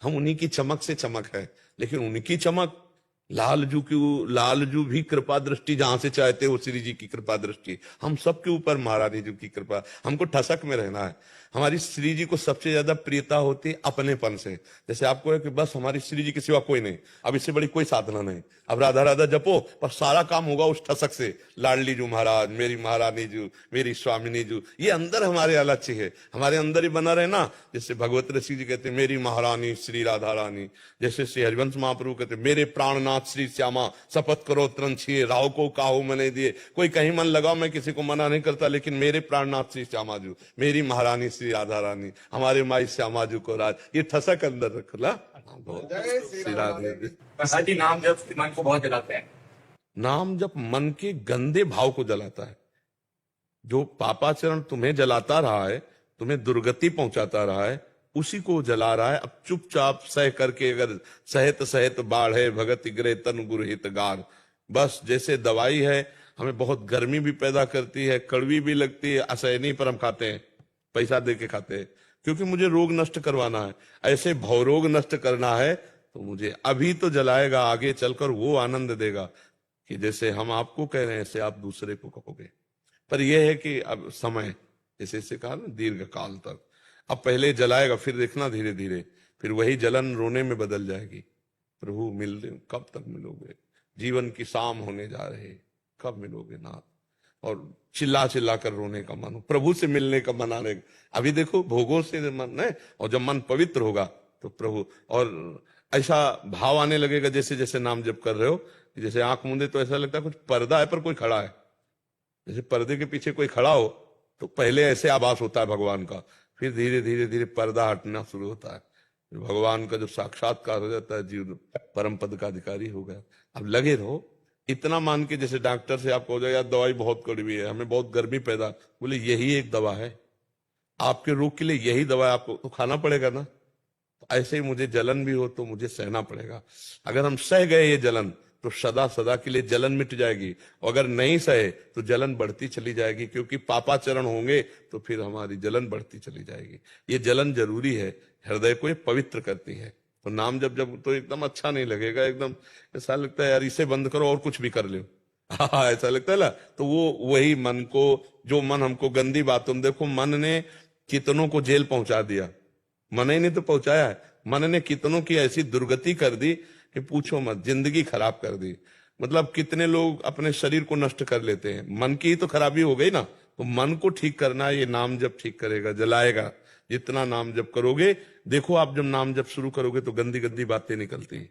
हम उन्हीं की चमक से चमक है, लेकिन उनकी चमक लालजू भी कृपा दृष्टि जहां से चाहते हो श्री जी की कृपा दृष्टि, हम सबके ऊपर महारानी जी की कृपा। हमको ठसक में रहना है। हमारी श्री जी को सबसे ज्यादा प्रियता होती है अपनेपन से। जैसे आपको है कि बस हमारी श्री जी के सिवा कोई नहीं, अब इससे बड़ी कोई साधना नहीं, अब राधा राधा जपो, पर सारा काम होगा उस ठसक से, लाडली जू महाराज, मेरी महारानी जू, मेरी स्वामिनी जू। ये अंदर हमारे अलग है, हमारे अंदर ही बना रहना। जैसे भगवत ऋषि जी कहते मेरी महारानी श्री राधा रानी, जैसे श्री हरिवंश महाप्रभु कहते मेरे प्राणनाथ श्री श्यामा, शपथ करो तरण छिए, राव को काहू मने दिए। कोई कहीं मन लगाओ, मैं किसी को मना नहीं करता, लेकिन मेरे प्राणनाथ श्री श्यामा जू, मेरी महारानी श्री राधा रानी, हमारे माई श्यामा जू को राज, ये ठसक अंदर रखला। श्री राधे जी। प्रसाद जी, नाम जब मन को बहुत जलाते हैं। नाम जब मन के गंदे भाव को जलाता है। जो पापाचरण तुम्हें जलाता रहा है, तुम्हें दुर्गति पहुंचाता रहा है, उसी को जला रहा है। अब चुपचाप सह करके, अगर सहत सहत बाढ़ भगत ग्रह तन गुरहित गार, बस जैसे दवाई है, हमें बहुत गर्मी भी पैदा करती है, कड़वी भी लगती है, असहनीय, पर हम खाते हैं, पैसा दे के खाते हैं, क्योंकि मुझे रोग नष्ट करवाना है। ऐसे भवरोग नष्ट करना है तो मुझे अभी तो जलाएगा, आगे चलकर वो आनंद देगा कि जैसे हम आपको कह रहे हैं ऐसे आप दूसरे को कहोगे। पर यह है कि अब समय, जैसे इसे कहा ना, दीर्घ काल तक, अब पहले जलाएगा, फिर देखना धीरे धीरे, फिर वही जलन रोने में बदल जाएगी। प्रभु मिल रहे, कब तक मिलोगे? जीवन की शाम होने जा रहे, कब मिलोगे नाथ? और चिल्ला चिल्ला कर रोने का मन हो, प्रभु से मिलने का मन आने। अभी देखो भोगों से मन है, और जब मन पवित्र होगा तो प्रभु, और ऐसा भाव आने लगेगा जैसे जैसे नाम जप कर रहे हो, जैसे आंख मूंदे तो ऐसा लगता है कुछ पर्दा है पर कोई खड़ा है। जैसे पर्दे के पीछे कोई खड़ा हो तो पहले ऐसे आभास होता है भगवान का, फिर धीरे धीरे धीरे पर्दा हटना शुरू होता है, भगवान का जब साक्षात्कार हो जाता है, जीव परम पद का अधिकारी हो गया। अब लगे रहो, इतना मान के, जैसे डॉक्टर से आपको हो जाए यार दवाई बहुत कड़वी है, हमें बहुत गर्मी पैदा, बोले यही एक दवा है आपके रोग के लिए, यही दवा है, आपको तो खाना पड़ेगा ना। तो ऐसे ही मुझे जलन भी हो तो मुझे सहना पड़ेगा। अगर हम सह गए ये जलन तो सदा सदा के लिए जलन मिट जाएगी, और अगर नहीं सहे तो जलन बढ़ती चली जाएगी, क्योंकि पापाचरण होंगे तो फिर हमारी जलन बढ़ती चली जाएगी। ये जलन जरूरी है, हृदय को ये पवित्र करती है। तो नाम जब तो एकदम अच्छा नहीं लगेगा, एकदम ऐसा लगता है यार इसे बंद करो और कुछ भी कर लो, हाँ ऐसा लगता है ना। तो वो वही मन को, जो मन हमको गंदी बातों, देखो मन ने कितनों को जेल पहुंचा दिया, मन ही ने तो पहुंचाया है। मन ने कितनों की ऐसी दुर्गति कर दी कि पूछो मत, जिंदगी खराब कर दी। मतलब कितने लोग अपने शरीर को नष्ट कर लेते हैं, मन की ही तो खराबी हो गई ना। तो मन को ठीक करना ये नाम जब ठीक करेगा, जलाएगा। जितना नाम जप करोगे, देखो आप जब नाम जप शुरू करोगे तो गंदी गंदी बातें निकलती हैं,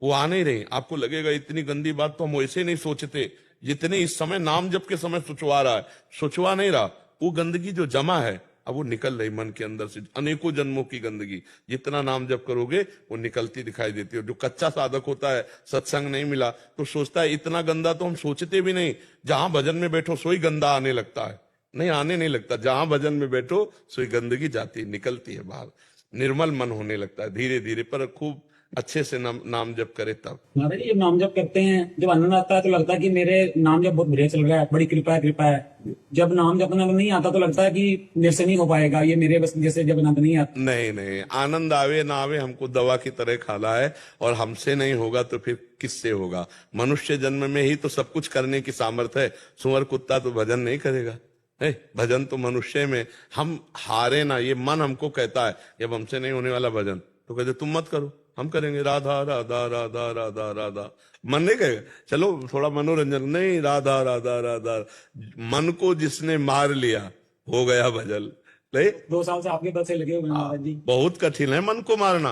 वो आ नहीं रही। आपको लगेगा इतनी गंदी बात तो हम वैसे नहीं सोचते जितने इस समय नाम जप के समय सोचवा रहा है, सोचवा नहीं रहा। वो गंदगी जो जमा है अब वो निकल रही मन के अंदर से, अनेकों जन्मों की गंदगी। जितना नाम जप करोगे वो निकलती दिखाई देती है। जो कच्चा साधक होता है, सत्संग नहीं मिला तो सोचता है इतना गंदा तो हम सोचते भी नहीं, जहां भजन में बैठो सोई गंदा आने लगता है। नहीं, आने नहीं लगता, जहां भजन में बैठो सोई गंदगी जाती निकलती है बाहर, निर्मल मन होने लगता है धीरे धीरे। पर खूब अच्छे से नाम जप करे तब। महाराज जी, जब नाम जप करते हैं, जब आनंद आता है तो लगता है कि मेरे नाम जप बहुत बढ़िया चल रहा है, बड़ी कृपा है कृपा है। जब नाम जप नहीं आता तो लगता है कि मेरे से नहीं हो पाएगा, ये मेरे बस जैसे जब आनंद नहीं आता। नहीं, आनंद आवे ना आवे हमको दवा की तरह खाना है, और हमसे नहीं होगा तो फिर किससे होगा? मनुष्य जन्म में ही तो सब कुछ करने की सामर्थ्य है। सुअर कुत्ता तो भजन नहीं करेगा, भजन तो मनुष्य में। हम हारे ना, ये मन हमको कहता है जब हमसे नहीं होने वाला भजन तो कहते तुम मत करो, हम करेंगे राधा राधा राधा राधा राधा। मन नहीं कहेगा चलो थोड़ा मनोरंजन, नहीं, राधा राधा राधा। मन को जिसने मार लिया हो गया भजन। नहीं, 2 साल से आपके बल से लगे हुए महाराज जी। बहुत कठिन है मन को मारना।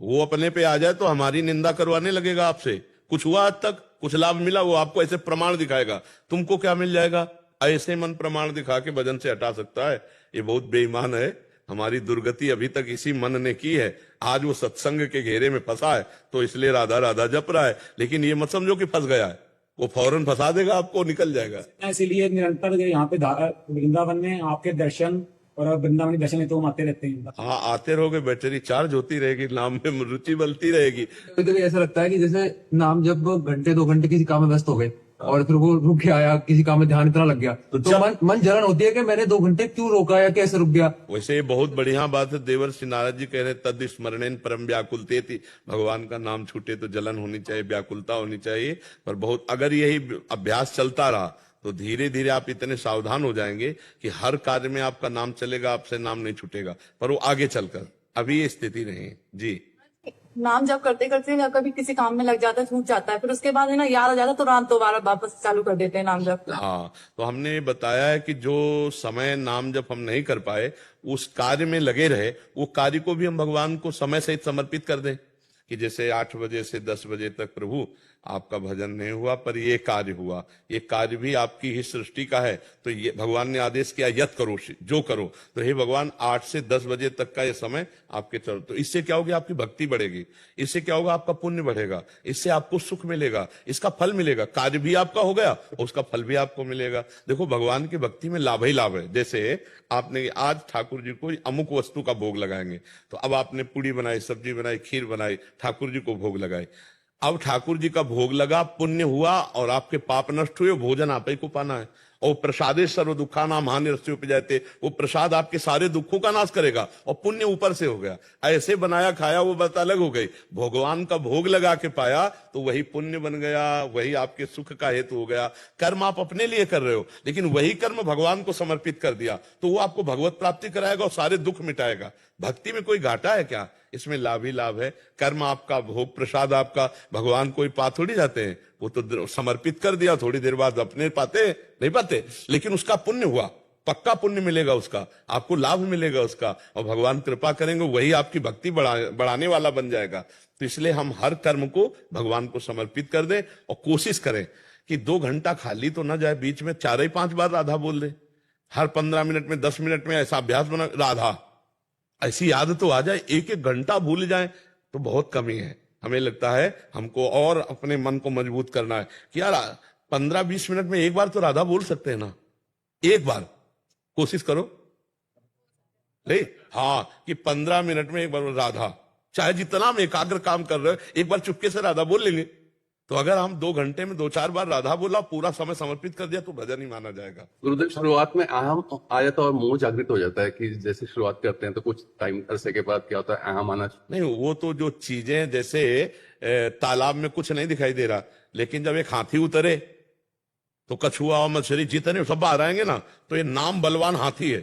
वो अपने पे आ जाए तो हमारी निंदा करवाने लगेगा आपसे। कुछ हुआ आज तक, कुछ लाभ मिला, वो आपको ऐसे प्रमाण दिखाएगा। तुमको क्या मिल जाएगा? ऐसे मन प्रमाण दिखा के भजन से हटा सकता है? ये बहुत बेईमान है। हमारी दुर्गति अभी तक इसी मन ने की है। आज वो सत्संग के घेरे में फंसा है तो इसलिए राधा राधा जप रहा है, लेकिन ये मत समझो कि फंस गया है, वो फौरन फंसा देगा आपको, निकल जाएगा। इसीलिए निरंतर यहाँ पे वृंदावन में आपके दर्शन और वृंदावन के दर्शन तो हम आते रहते हैं। हाँ, आते रहोगे, बैटरी चार्ज होती रहेगी, नाम में रुचि बनती रहेगी। कभी कभी ऐसा लगता है कि जैसे नाम जब घंटे 2 घंटे किसी काम में व्यस्त हो गए और फिर वो रुक के आया, किसी काम में ध्यान इतना लग गया तो मन जलन होती है कि मैंने 2 घंटे क्यों रोका या कैसे रुक गया। वैसे ये बहुत बढ़िया बात है। देवर्षि नारद जी कह रहे तद स्मरणेन परम व्याकुलते थी, भगवान का नाम छूटे तो जलन होनी चाहिए, व्याकुलता होनी चाहिए। पर बहुत अगर यही अभ्यास चलता रहा तो धीरे धीरे आप इतने सावधान हो जाएंगे कि हर कार्य में आपका नाम चलेगा, आपसे नाम नहीं छूटेगा। पर वो आगे चलकर, अभी ये स्थिति नहीं है जी। नाम जब करते करते या कभी किसी काम में लग जाता है, छूट जाता है, फिर उसके बाद है ना याद आ जाता है, तुरंत दोबारा वापस चालू कर देते हैं नाम जप। हाँ, तो हमने बताया है कि जो समय नाम जब हम नहीं कर पाए, उस कार्य में लगे रहे, वो कार्य को भी हम भगवान को समय सहित समर्पित कर दें। कि जैसे 8 बजे से 10 बजे तक प्रभु आपका भजन नहीं हुआ, पर ये कार्य हुआ, ये कार्य भी आपकी ही सृष्टि का है, तो ये भगवान ने आदेश किया यत करो, जो करो। तो हे भगवान 8 से 10 बजे तक का ये समय आपके चलो। तो इससे क्या होगा, आपकी भक्ति बढ़ेगी, इससे क्या होगा, आपका पुण्य बढ़ेगा, इससे आपको सुख मिलेगा, इसका फल मिलेगा। कार्य भी आपका हो गया और उसका फल भी आपको मिलेगा। देखो भगवान की भक्ति में लाभ ही लाभ है। जैसे आपने आज ठाकुर जी को अमुक वस्तु का भोग लगाएंगे, तो अब आपने पूड़ी बनाई, सब्जी बनाई, खीर बनाई, ठाकुर जी को भोग लगाई। अब ठाकुर जी का भोग लगा, पुण्य हुआ और आपके पाप नष्ट हुए, भोजन आप ही को पाना है। और प्रसादे सर्व दुखा नाम हानि रस्ते उपजाते, वो प्रसाद आपके सारे दुखों का नाश करेगा और पुण्य ऊपर से हो गया। ऐसे बनाया खाया वो बात अलग हो गई, भगवान का भोग लगा के पाया तो वही पुण्य बन गया, वही आपके सुख का हेतु हो गया। कर्म आप अपने लिए कर रहे हो, लेकिन वही कर्म भगवान को समर्पित कर दिया तो वो आपको भगवत प्राप्ति कराएगा और सारे दुख मिटाएगा। भक्ति में कोई घाटा है क्या? इसमें लाभ ही लाभ है। कर्म आपका, भोग प्रसाद आपका, भगवान कोई पा थोड़ी जाते हैं, वो तो समर्पित कर दिया, थोड़ी देर बाद अपने पाते नहीं पाते, लेकिन उसका पुण्य हुआ, पक्का पुण्य मिलेगा, उसका आपको लाभ मिलेगा उसका, और भगवान कृपा करेंगे, वही आपकी भक्ति बढ़ाने वाला बन जाएगा। तो इसलिए हम हर कर्म को भगवान को समर्पित कर दें और कोशिश करें कि 2 घंटा खाली तो ना जाए, बीच में 4-5 बार राधा बोल दे, हर 15 मिनट में 10 मिनट में ऐसा अभ्यास बना, राधा ऐसी याद तो आ जाए। 1-1 घंटा भूल जाए तो बहुत कमी है। हमें लगता है हमको और अपने मन को मजबूत करना है कि यार 15-20 मिनट में एक बार तो राधा बोल सकते हैं ना, एक बार कोशिश करो। नहीं, हाँ, कि 15 मिनट में एक बार राधा, चाहे जितना हम एकाग्र काम कर रहे हो, एक बार चुपके से राधा बोल लेंगे। तो अगर हम 2 घंटे में 2-4 बार राधा बोला, पूरा समय समर्पित कर दिया, तो भजन ही माना जाएगा। गुरुदेव, शुरुआत में अहम आ जाता है और मोह जागृत हो जाता है कि जैसे शुरुआत करते हैं तो कुछ टाइम अरसे के बाद क्या होता है, अहम आना। नहीं, वो तो जो चीजें, जैसे तालाब में कुछ नहीं दिखाई दे रहा, लेकिन जब एक हाथी उतरे तो कछुआ और मछली जितने सब बाहर आएंगे ना, तो ये नाम बलवान हाथी है।